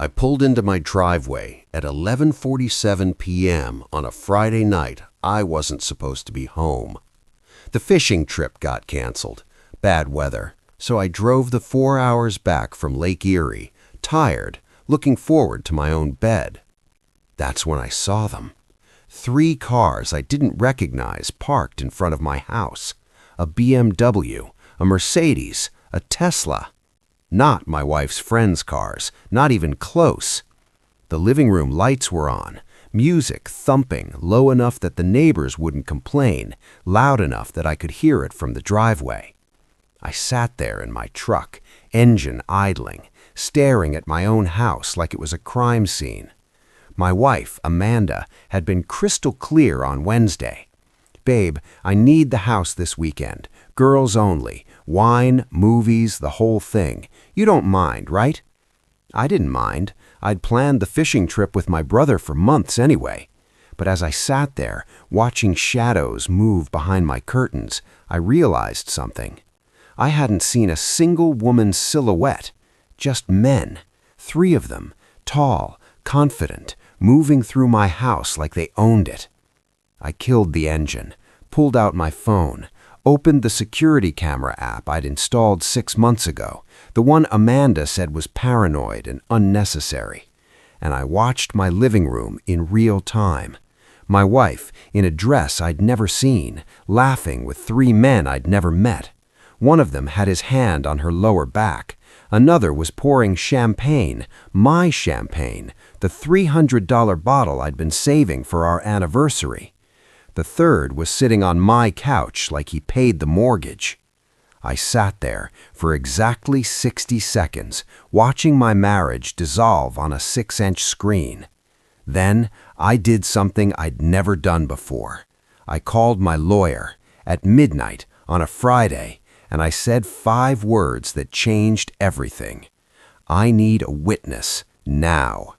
I pulled into my driveway at 11:47 p.m. on a Friday night I wasn't supposed to be home. The fishing trip got canceled. Bad weather. So I drove the 4 hours back from Lake Erie, tired, looking forward to my own bed. That's when I saw them. 3 cars I didn't recognize parked in front of my house. A BMW, a Mercedes, a Tesla. Not my wife's friends' cars, not even close. The living room lights were on, music thumping low enough that the neighbors wouldn't complain, loud enough that I could hear it from the driveway. I sat there in my truck, engine idling, staring at my own house like it was a crime scene. My wife, Amanda, had been crystal clear on Wednesday. "Babe, I need the house this weekend. Girls only. Wine, movies, the whole thing. You don't mind, right?" I didn't mind. I'd planned the fishing trip with my brother for months anyway. But as I sat there, watching shadows move behind my curtains, I realized something. I hadn't seen a single woman's silhouette. Just men. 3 of them. Tall, confident, moving through my house like they owned it. I killed the engine, pulled out my phone, opened the security camera app I'd installed 6 months ago, the one Amanda said was paranoid and unnecessary, and I watched my living room in real time. My wife, in a dress I'd never seen, laughing with 3 men I'd never met. One of them had his hand on her lower back. Another was pouring champagne, my champagne, the $300 bottle I'd been saving for our anniversary. The third was sitting on my couch like he paid the mortgage. I sat there for exactly 60 seconds, watching my marriage dissolve on a 6-inch screen. Then I did something I'd never done before. I called my lawyer at midnight on a Friday, and I said 5 words that changed everything. I need a witness now.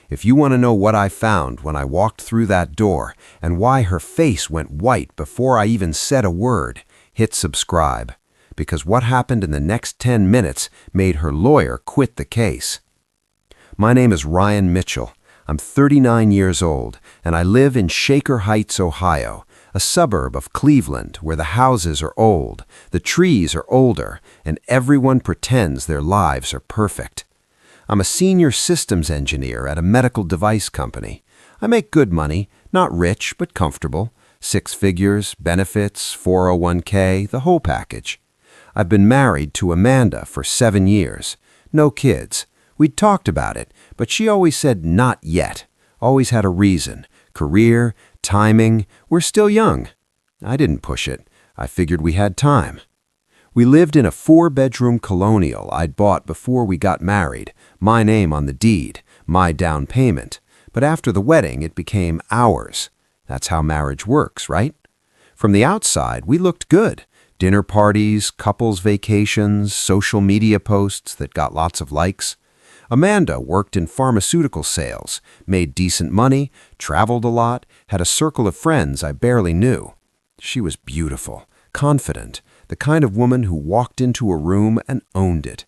If you want to know what I found when I walked through that door and why her face went white before I even said a word, hit subscribe, because what happened in the next 10 minutes made her lawyer quit the case. My name is Ryan Mitchell. I'm 39 years old, and I live in Shaker Heights, Ohio, a suburb of Cleveland where the houses are old, the trees are older, and everyone pretends their lives are perfect. I'm a senior systems engineer at a medical device company. I make good money, not rich, but comfortable. 6 figures, benefits, 401k, the whole package. I've been married to Amanda for 7 years. No kids. We'd talked about it, but she always said not yet. Always had a reason. Career, timing, we're still young. I didn't push it. I figured we had time. We lived in a 4-bedroom colonial I'd bought before we got married, my name on the deed, my down payment. But after the wedding, it became ours. That's how marriage works, right? From the outside, we looked good. Dinner parties, couples vacations, social media posts that got lots of likes. Amanda worked in pharmaceutical sales, made decent money, traveled a lot, had a circle of friends I barely knew. She was beautiful, confident, the kind of woman who walked into a room and owned it.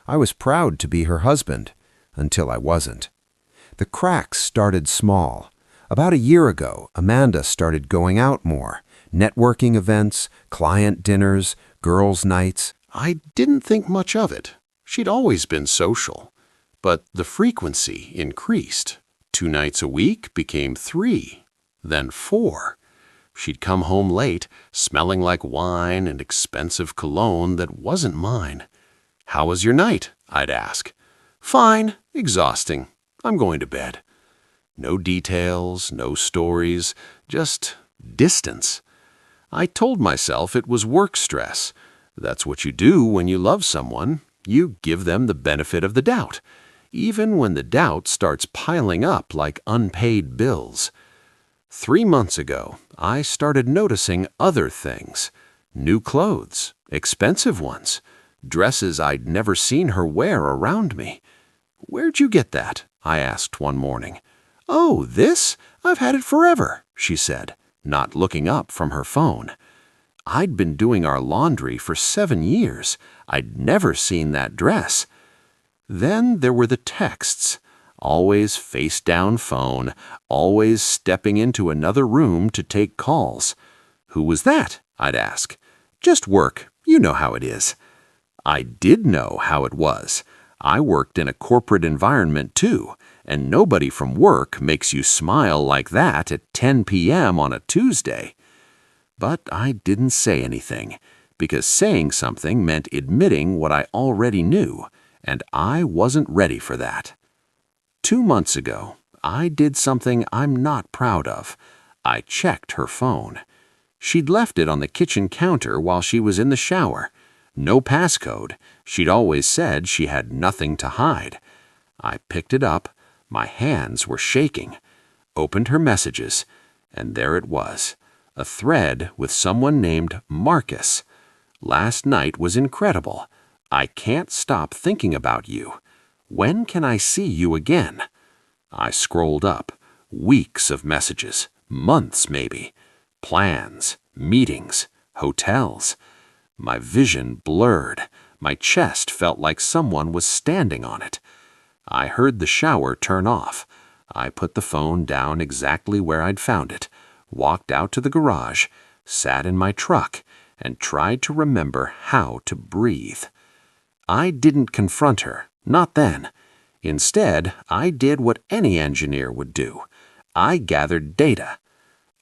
I was proud to be her husband, until I wasn't. The cracks started small. About a year ago, Amanda started going out more. Networking events, client dinners, girls' nights. I didn't think much of it. She'd always been social. But the frequency increased. 2 nights a week became 3, then 4. She'd come home late, smelling like wine and expensive cologne that wasn't mine. "How was your night?" I'd ask. "Fine, exhausting. I'm going to bed." No details, no stories, just distance. I told myself it was work stress. That's what you do when you love someone. You give them the benefit of the doubt, even when the doubt starts piling up like unpaid bills. 3 months ago, I started noticing other things. New clothes, expensive ones, dresses I'd never seen her wear around me. "Where'd you get that?" I asked one morning. "Oh, this? I've had it forever," she said, not looking up from her phone. I'd been doing our laundry for 7 years. I'd never seen that dress. Then there were the texts. Always face-down phone, always stepping into another room to take calls. "Who was that?" I'd ask. "Just work. You know how it is." I did know how it was. I worked in a corporate environment too, and nobody from work makes you smile like that at 10 p.m. on a Tuesday. But I didn't say anything, because saying something meant admitting what I already knew, and I wasn't ready for that. 2 months ago, I did something I'm not proud of. I checked her phone. She'd left it on the kitchen counter while she was in the shower. No passcode. She'd always said she had nothing to hide. I picked it up. My hands were shaking. Opened her messages, and there it was, a thread with someone named Marcus. "Last night was incredible. I can't stop thinking about you. When can I see you again?" I scrolled up. Weeks of messages, months maybe. Plans, meetings, hotels. My vision blurred. My chest felt like someone was standing on it. I heard the shower turn off. I put the phone down exactly where I'd found it, walked out to the garage, sat in my truck, and tried to remember how to breathe. I didn't confront her, not then. Instead, I did what any engineer would do. I gathered data.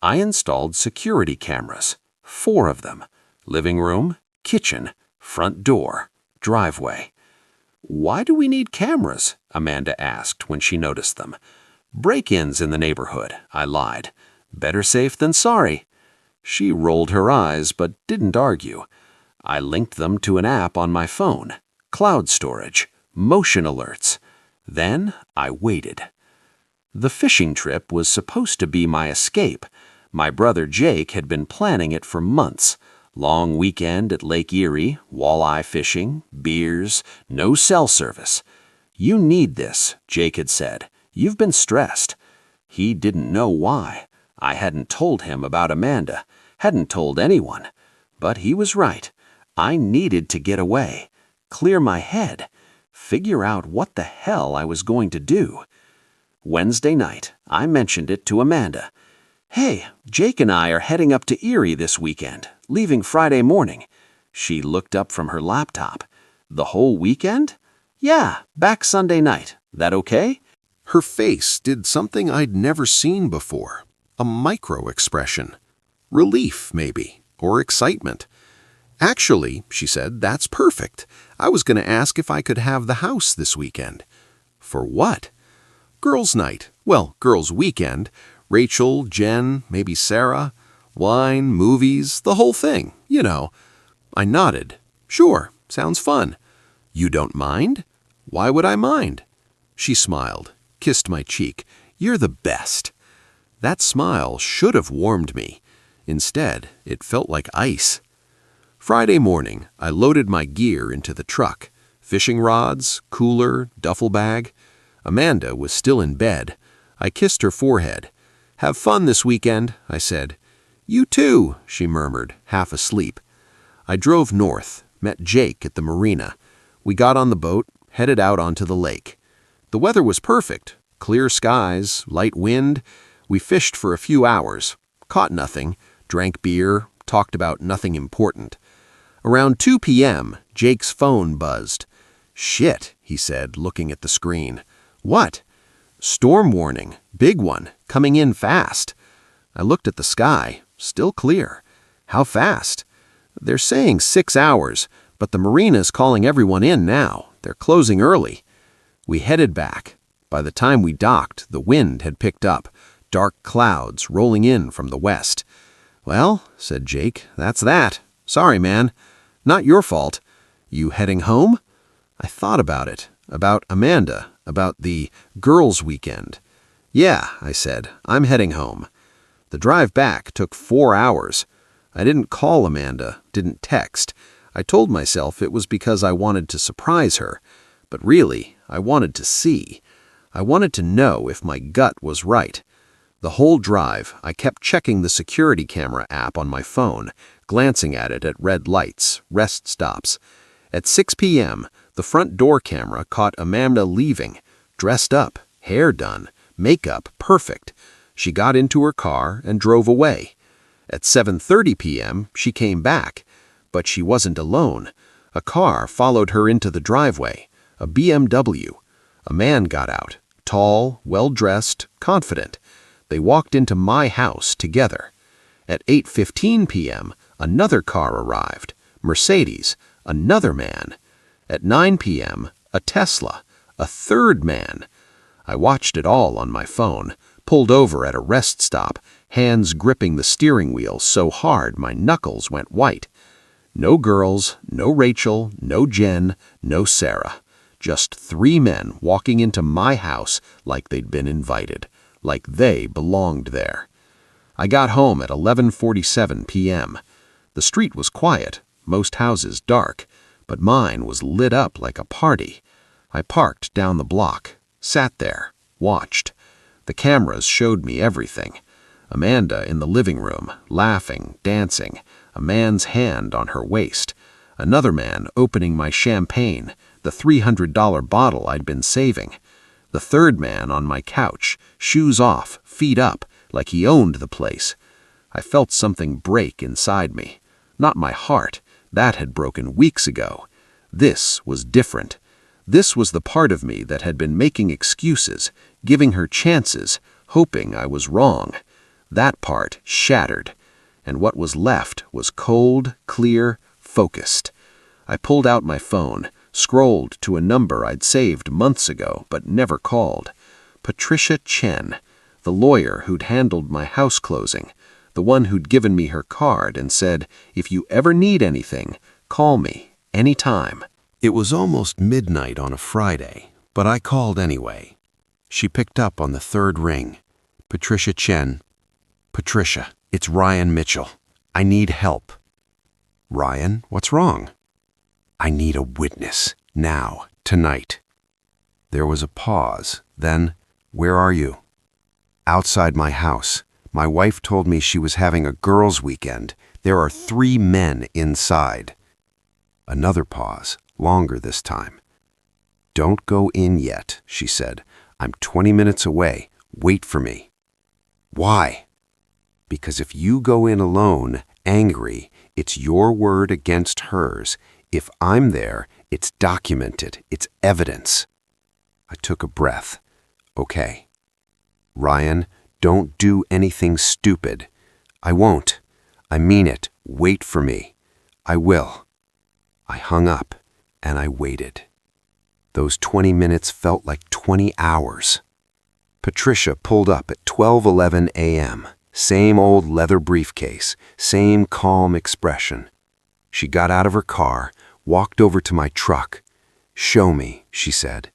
I installed security cameras, 4 of them: living room, kitchen, front door, driveway. "Why do we need cameras?" Amanda asked when she noticed them. "Break-ins in the neighborhood," I lied. "Better safe than sorry." She rolled her eyes but didn't argue. I linked them to an app on my phone, cloud storage, motion alerts. Then I waited. The fishing trip was supposed to be my escape. My brother Jake had been planning it for months. Long weekend at Lake Erie, walleye fishing, beers, no cell service. "You need this," Jake had said. "You've been stressed." He didn't know why. I hadn't told him about Amanda, hadn't told anyone. But he was right. I needed to get away, clear my head, figure out what the hell I was going to do. Wednesday night, I mentioned it to Amanda. "Hey, Jake and I are heading up to Erie this weekend, leaving Friday morning." She looked up from her laptop. "The whole weekend?" "Yeah, back Sunday night. That okay?" Her face did something I'd never seen before. A micro-expression. Relief, maybe, or excitement. "Actually," she said, "that's perfect. I was going to ask if I could have the house this weekend." "For what?" "Girls' night. Well, girls' weekend. Rachel, Jen, maybe Sarah. Wine, movies, the whole thing, you know." I nodded. "Sure, sounds fun." "You don't mind?" "Why would I mind?" She smiled, kissed my cheek. "You're the best." That smile should have warmed me. Instead, it felt like ice. Friday morning, I loaded my gear into the truck. Fishing rods, cooler, duffel bag. Amanda was still in bed. I kissed her forehead. "Have fun this weekend," I said. "You too," she murmured, half asleep. I drove north, met Jake at the marina. We got on the boat, headed out onto the lake. The weather was perfect. Clear skies, light wind. We fished for a few hours, caught nothing, drank beer, talked about nothing important. Around 2 p.m., Jake's phone buzzed. "Shit," he said, looking at the screen. "What?" "Storm warning, big one, coming in fast." I looked at the sky, still clear. "How fast?" "They're saying 6 hours, but the marina's calling everyone in now. They're closing early." We headed back. By the time we docked, the wind had picked up, dark clouds rolling in from the west. "Well," said Jake, "that's that. Sorry, man. Not your fault. You heading home?" I thought about it, about Amanda, about the girls' weekend. "Yeah," I said, "I'm heading home." The drive back took 4 hours. I didn't call Amanda, didn't text. I told myself it was because I wanted to surprise her. But really, I wanted to see. I wanted to know if my gut was right. The whole drive, I kept checking the security camera app on my phone, glancing at it at red lights, rest stops. At 6 p.m., The front door camera caught Amanda leaving, dressed up, hair done, makeup perfect. She got into her car and drove away. At 7:30 p.m., she came back, but she wasn't alone. A car followed her into the driveway, a BMW. A man got out, tall, well-dressed, confident. They walked into my house together. At 8:15 p.m., another car arrived, Mercedes, another man. At 9 p.m., a Tesla, a third man. I watched it all on my phone, pulled over at a rest stop, hands gripping the steering wheel so hard my knuckles went white. No girls, no Rachel, no Jen, no Sarah. Just 3 men walking into my house like they'd been invited, like they belonged there. I got home at 11:47 p.m. The street was quiet, most houses dark, but mine was lit up like a party. I parked down the block, sat there, watched. The cameras showed me everything. Amanda in the living room, laughing, dancing, a man's hand on her waist. Another man opening my champagne, the $300 bottle I'd been saving. The third man on my couch, shoes off, feet up, like he owned the place. I felt something break inside me. Not my heart. That had broken weeks ago. This was different. This was the part of me that had been making excuses, giving her chances, hoping I was wrong. That part shattered, and what was left was cold, clear, focused. I pulled out my phone, scrolled to a number I'd saved months ago but never called. Patricia Chen, the lawyer who'd handled my house closing, the one who'd given me her card and said, "If you ever need anything, call me, anytime." It was almost midnight on a Friday, but I called anyway. She picked up on the third ring. "Patricia Chen." "Patricia, it's Ryan Mitchell. I need help." "Ryan, what's wrong?" "I need a witness, now, tonight." There was a pause, then, "Where are you?" "Outside my house. My wife told me she was having a girls' weekend. There are 3 men inside." Another pause, longer this time. "Don't go in yet," she said. "I'm 20 minutes away. Wait for me." "Why?" "Because if you go in alone, angry, it's your word against hers. If I'm there, it's documented. It's evidence." I took a breath. "Okay." "Ryan, don't do anything stupid." "I won't. I mean it. Wait for me." "I will." I hung up, and I waited. Those 20 minutes felt like 20 hours. Patricia pulled up at 12:11 a.m. Same old leather briefcase, same calm expression. She got out of her car, walked over to my truck. "Show me," she said.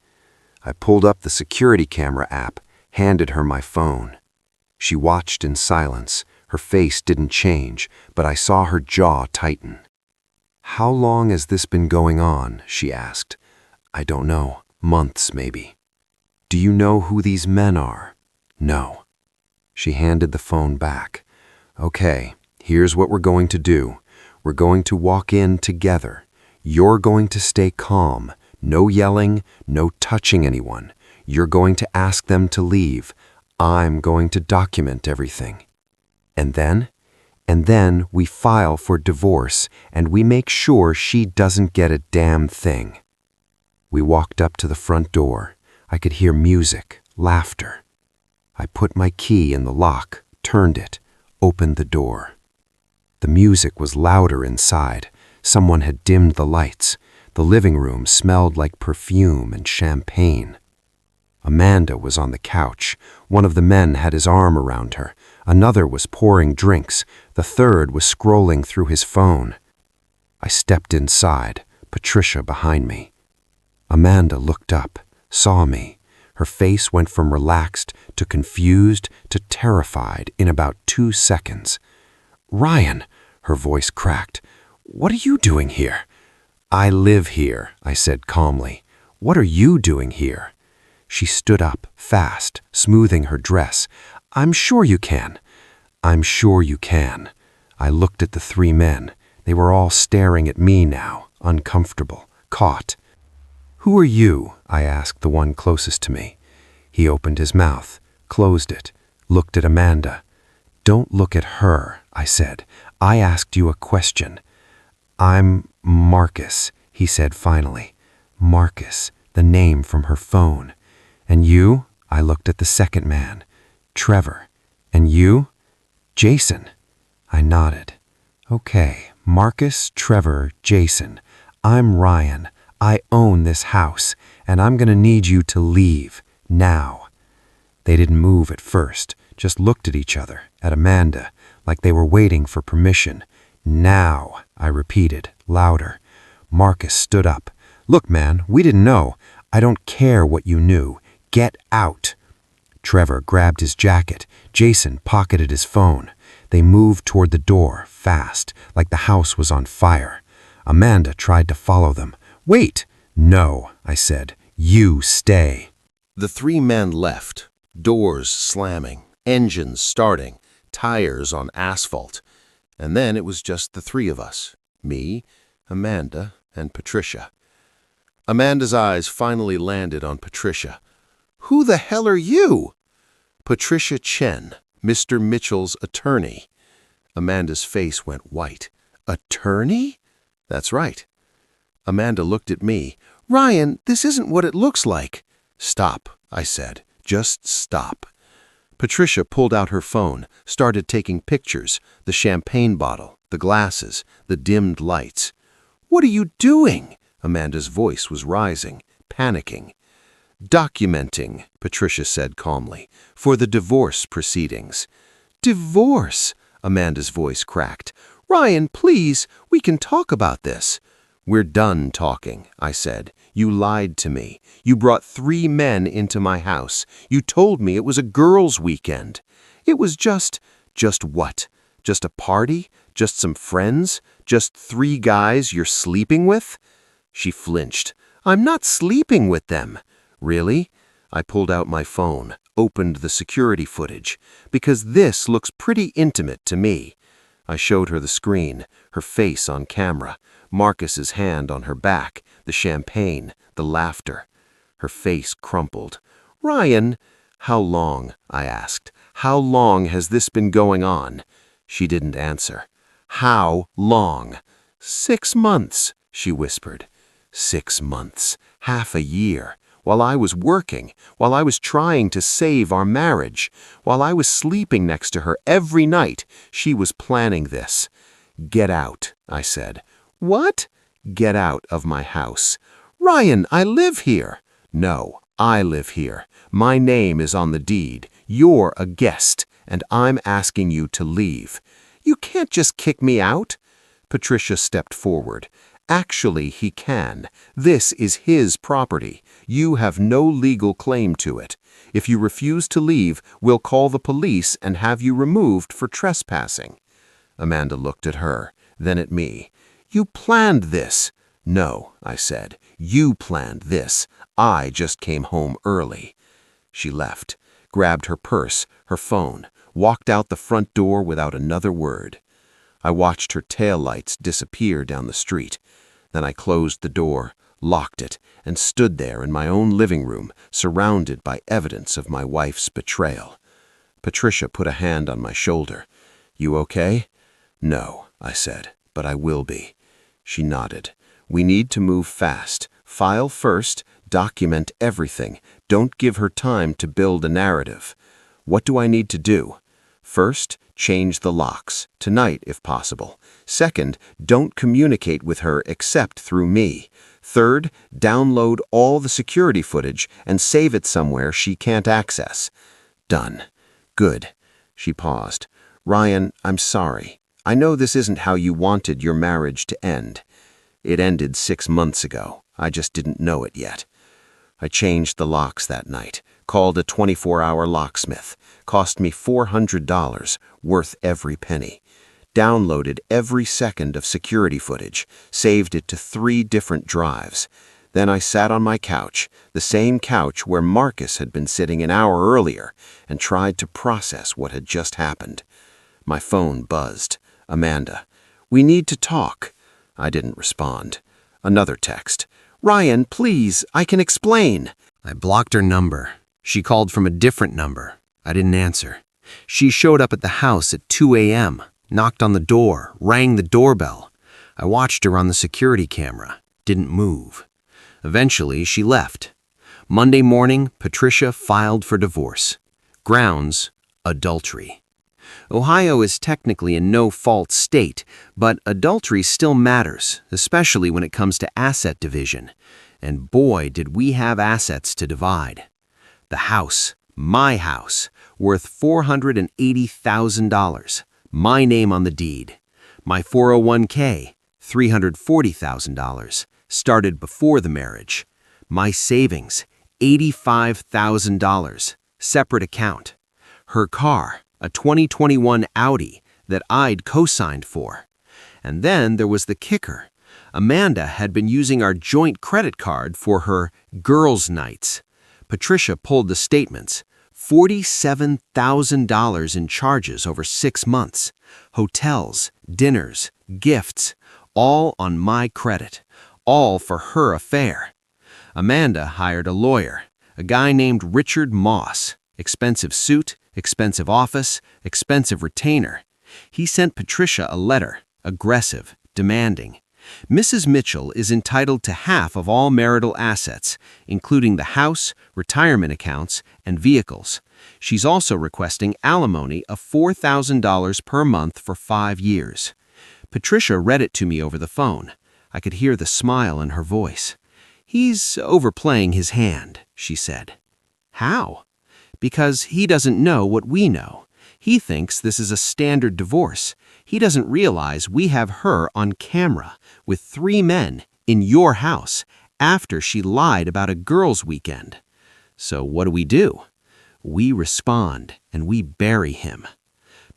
I pulled up the security camera app, handed her my phone. She watched in silence. Her face didn't change, but I saw her jaw tighten. "How long has this been going on?" she asked. "I don't know. Months, maybe." "Do you know who these men are?" "No." She handed the phone back. "Okay, here's what we're going to do. We're going to walk in together. You're going to stay calm. No yelling, no touching anyone. You're going to ask them to leave. I'm going to document everything. And then we file for divorce and we make sure she doesn't get a damn thing." We walked up to the front door. I could hear music, laughter. I put my key in the lock, turned it, opened the door. The music was louder inside. Someone had dimmed the lights. The living room smelled like perfume and champagne. Amanda was on the couch. One of the men had his arm around her. Another was pouring drinks. The third was scrolling through his phone. I stepped inside, Patricia behind me. Amanda looked up, saw me. Her face went from relaxed to confused to terrified in about 2 seconds. "Ryan," her voice cracked, "what are you doing here?" "I live here," I said calmly. "What are you doing here?" She stood up, fast, smoothing her dress. "I'm sure you can." "I'm sure you can." I looked at the 3 men. They were all staring at me now, uncomfortable, caught. "Who are you?" I asked the one closest to me. He opened his mouth, closed it, looked at Amanda. "Don't look at her," I said. "I asked you a question." "I'm Marcus," he said finally. Marcus, the name from her phone. "And you?" I looked at the second man. "Trevor. And you?" "Jason." I nodded. "Okay, Marcus, Trevor, Jason. I'm Ryan. I own this house, and I'm gonna need you to leave, now." They didn't move at first, just looked at each other, at Amanda, like they were waiting for permission. "Now," I repeated, louder. Marcus stood up. "Look, man, we didn't know. I don't care what you knew. Get out." Trevor grabbed his jacket. Jason pocketed his phone. They moved toward the door, fast, like the house was on fire. Amanda tried to follow them. "Wait!" "No," I said. "You stay." The three men left, doors slamming, engines starting, tires on asphalt. And then it was just the three of us, me, Amanda, and Patricia. Amanda's eyes finally landed on Patricia. "Who the hell are you?" "Patricia Chen, Mr. Mitchell's attorney." Amanda's face went white. "Attorney?" "That's right." Amanda looked at me. "Ryan, this isn't what it looks like." "Stop," I said. "Just stop." Patricia pulled out her phone, started taking pictures, the champagne bottle, the glasses, the dimmed lights. "What are you doing?" Amanda's voice was rising, panicking. "Documenting," Patricia said calmly, "for the divorce proceedings." "Divorce?" Amanda's voice cracked. "Ryan, please, we can talk about this." "We're done talking," I said. "You lied to me. You brought 3 men into my house. You told me it was a girls' weekend. It was just what? Just a party? Just some friends? Just 3 guys you're sleeping with?" She flinched. "I'm not sleeping with them." "Really?" I pulled out my phone, opened the security footage, because this looks pretty intimate to me. I showed her the screen, her face on camera, Marcus's hand on her back, the champagne, the laughter. Her face crumpled. "Ryan!" "How long?" I asked. "How long has this been going on?" She didn't answer. "How long?" "6 months," she whispered. 6 months, half a year. While I was working, while I was trying to save our marriage, while I was sleeping next to her every night, she was planning this. "Get out," I said. "What?" "Get out of my house." "Ryan, I live here." "No, I live here. My name is on the deed. You're a guest, and I'm asking you to leave." "You can't just kick me out." Patricia stepped forward. "Actually, he can. This is his property. You have no legal claim to it. If you refuse to leave, we'll call the police and have you removed for trespassing." Amanda looked at her, then at me. "You planned this." "No," I said. "You planned this. I just came home early." She left, grabbed her purse, her phone, walked out the front door without another word. I watched her taillights disappear down the street. Then I closed the door, locked it, and stood there in my own living room, surrounded by evidence of my wife's betrayal. Patricia put a hand on my shoulder. "You okay?" "No," I said, "but I will be." She nodded. "We need to move fast. File first, document everything. Don't give her time to build a narrative." "What do I need to do?" "First, change the locks, tonight if possible. Second, don't communicate with her except through me. Third, download all the security footage and save it somewhere she can't access." "Done." "Good." She paused. "Ryan, I'm sorry. I know this isn't how you wanted your marriage to end. It ended 6 months ago. I just didn't know it yet." I changed the locks that night, called a 24-hour locksmith, cost me $400, worth every penny. Downloaded every second of security footage, saved it to 3 different drives. Then I sat on my couch, the same couch where Marcus had been sitting an hour earlier, and tried to process what had just happened. My phone buzzed. "Amanda, we need to talk." I didn't respond. Another text. Ryan, please, I can explain. I blocked her number. She called from a different number. I didn't answer. She showed up at the house at 2 a.m., knocked on the door, rang the doorbell. I watched her on the security camera. Didn't move. Eventually, she left. Monday morning, Patricia filed for divorce. Grounds, adultery. Ohio is technically a no-fault state, but adultery still matters, especially when it comes to asset division. And boy, did we have assets to divide. The house, my house, worth $480,000. My name on the deed. My 401k, $340,000, started before the marriage. My savings, $85,000, separate account. Her car, a 2021 Audi that I'd co-signed for. And then there was the kicker. Amanda had been using our joint credit card for her girls' nights. Patricia pulled the statements. $47,000 in charges over 6 months. Hotels, dinners, gifts, all on my credit. All for her affair. Amanda hired a lawyer, a guy named Richard Moss. Expensive suit, expensive office, expensive retainer. He sent Patricia a letter, aggressive, demanding. Mrs. Mitchell is entitled to half of all marital assets, including the house, retirement accounts, and vehicles. She's also requesting alimony of $4,000 per month for 5 years. Patricia read it to me over the phone. I could hear the smile in her voice. "He's overplaying his hand," she said. "How?" "Because he doesn't know what we know. He thinks this is a standard divorce. He doesn't realize we have her on camera with 3 men in your house after she lied about a girls' weekend. So what do? We respond and we bury him."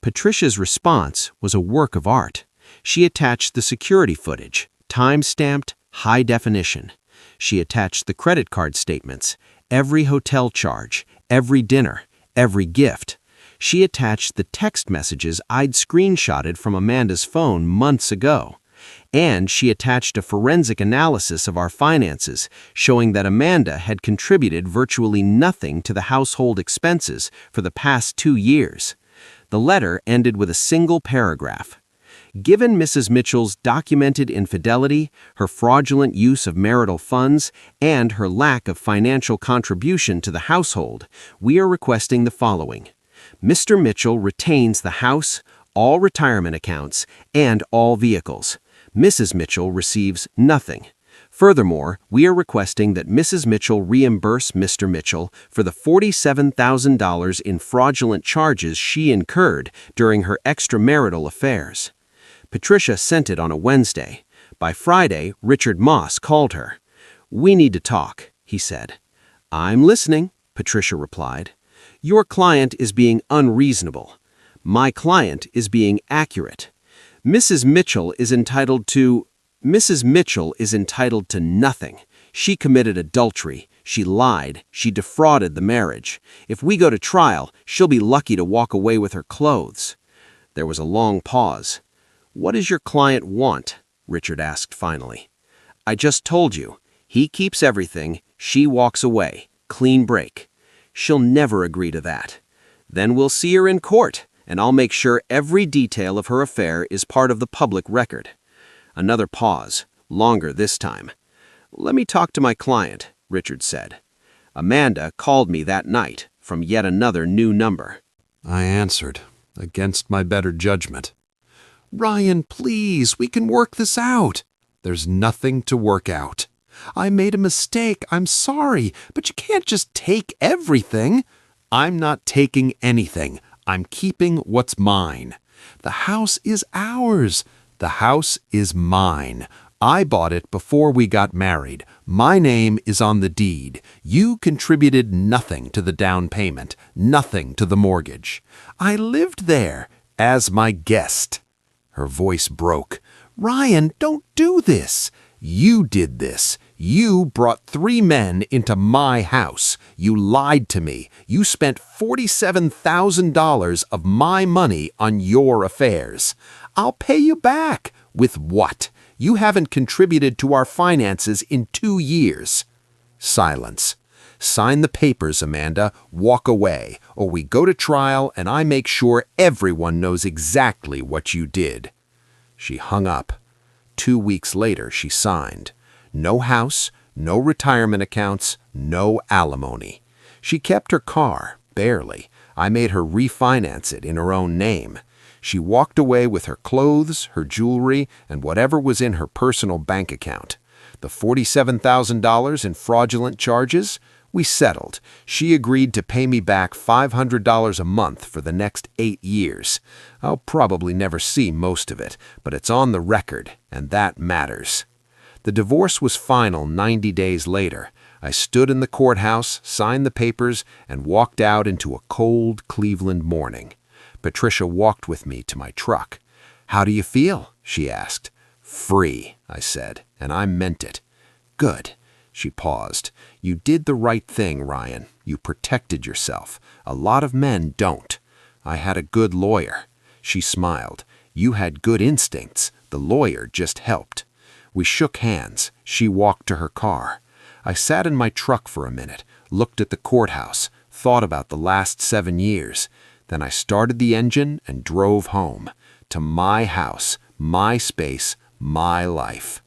Patricia's response was a work of art. She attached the security footage, time-stamped, high definition. She attached the credit card statements, every hotel charge, every dinner, every gift. She attached the text messages I'd screenshotted from Amanda's phone months ago. And she attached a forensic analysis of our finances, showing that Amanda had contributed virtually nothing to the household expenses for the past 2 years. The letter ended with a single paragraph. "Given Mrs. Mitchell's documented infidelity, her fraudulent use of marital funds, and her lack of financial contribution to the household, we are requesting the following. Mr. Mitchell retains the house, all retirement accounts, and all vehicles. Mrs. Mitchell receives nothing. Furthermore, we are requesting that Mrs. Mitchell reimburse Mr. Mitchell for the $47,000 in fraudulent charges she incurred during her extramarital affairs." Patricia sent it on a Wednesday. By Friday, Richard Moss called her. "We need to talk," he said. "I'm listening," Patricia replied. "Your client is being unreasonable. My client is being accurate. Mrs. Mitchell is entitled to nothing. She committed adultery. She lied. She defrauded the marriage. If we go to trial, she'll be lucky to walk away with her clothes." There was a long pause. "What does your client want?" Richard asked finally. "I just told you. He keeps everything. She walks away. Clean break. She'll never agree to that. Then we'll see her in court, and I'll make sure every detail of her affair is part of the public record." Another pause, longer this time. "Let me talk to my client," Richard said. "Amanda called me that night from yet another new number." I answered, against my better judgment. "Ryan, please, we can work this out." "There's nothing to work out. I made a mistake, I'm sorry, but you can't just take everything." "I'm not taking anything. I'm keeping what's mine. The house is ours. The house is mine. I bought it before we got married. My name is on the deed. You contributed nothing to the down payment, nothing to the mortgage. I lived there as my guest." Her voice broke. "Ryan, don't do this. You did this. You brought 3 men into my house. You lied to me. You spent $47,000 of my money on your affairs. I'll pay you back. With what? You haven't contributed to our finances in 2 years." Silence. "Sign the papers, Amanda. Walk away, or we go to trial and I make sure everyone knows exactly what you did." She hung up. 2 weeks later, she signed. No house, no retirement accounts, no alimony. She kept her car, barely. I made her refinance it in her own name. She walked away with her clothes, her jewelry, and whatever was in her personal bank account. The $47,000 in fraudulent charges? We settled. She agreed to pay me back $500 a month for the next 8 years. I'll probably never see most of it, but it's on the record, and that matters. The divorce was final 90 days later. I stood in the courthouse, signed the papers, and walked out into a cold Cleveland morning. Patricia walked with me to my truck. "How do you feel?" she asked. "Free," I said, and I meant it. "Good." She paused. "You did the right thing, Ryan. You protected yourself. A lot of men don't." "I had a good lawyer." She smiled. "You had good instincts. The lawyer just helped." We shook hands. She walked to her car. I sat in my truck for a minute, looked at the courthouse, thought about the last 7 years. Then I started the engine and drove home. To my house, my space, my life.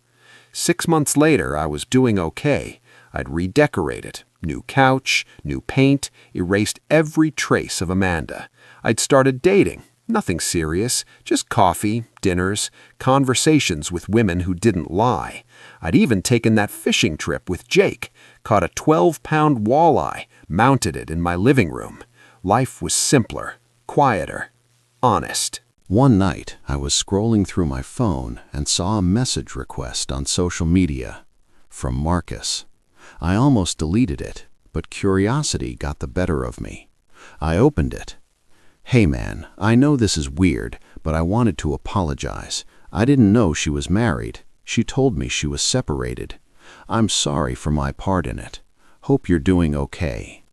6 months later, I was doing okay. I'd redecorated. New couch, new paint, erased every trace of Amanda. I'd started dating. Nothing serious, just coffee, dinners, conversations with women who didn't lie. I'd even taken that fishing trip with Jake, caught a 12-pound walleye, mounted it in my living room. Life was simpler, quieter, honest. One night, I was scrolling through my phone and saw a message request on social media from Marcus. I almost deleted it, but curiosity got the better of me. I opened it. "Hey man, I know this is weird, but I wanted to apologize. I didn't know she was married. She told me she was separated. I'm sorry for my part in it. Hope you're doing okay."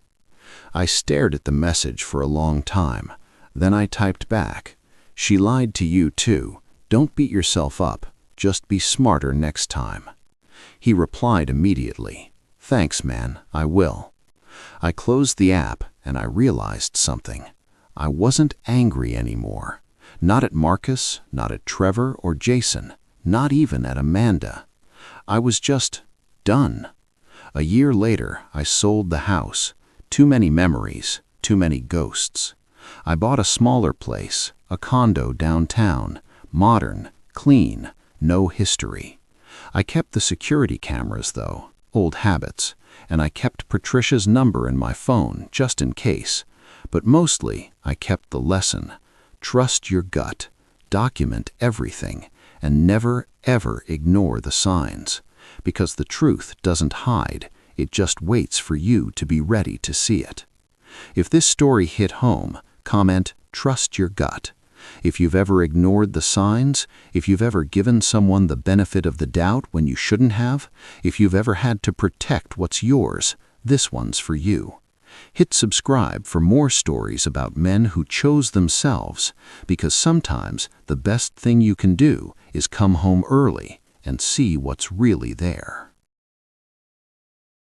I stared at the message for a long time. Then I typed back, "She lied to you too. Don't beat yourself up. Just be smarter next time." He replied immediately, "Thanks, man, I will." I closed the app and I realized something. I wasn't angry anymore. Not at Marcus, not at Trevor or Jason, not even at Amanda. I was just done. A year later, I sold the house. Too many memories, too many ghosts. I bought a smaller place, a condo downtown, modern, clean, no history. I kept the security cameras though, old habits, and I kept Patricia's number in my phone just in case. But mostly, I kept the lesson. Trust your gut, document everything, and never, ever ignore the signs. Because the truth doesn't hide, it just waits for you to be ready to see it. If this story hit home, comment, "Trust your gut." If you've ever ignored the signs, if you've ever given someone the benefit of the doubt when you shouldn't have, if you've ever had to protect what's yours, this one's for you. Hit subscribe for more stories about men who chose themselves, because sometimes the best thing you can do is come home early and see what's really there.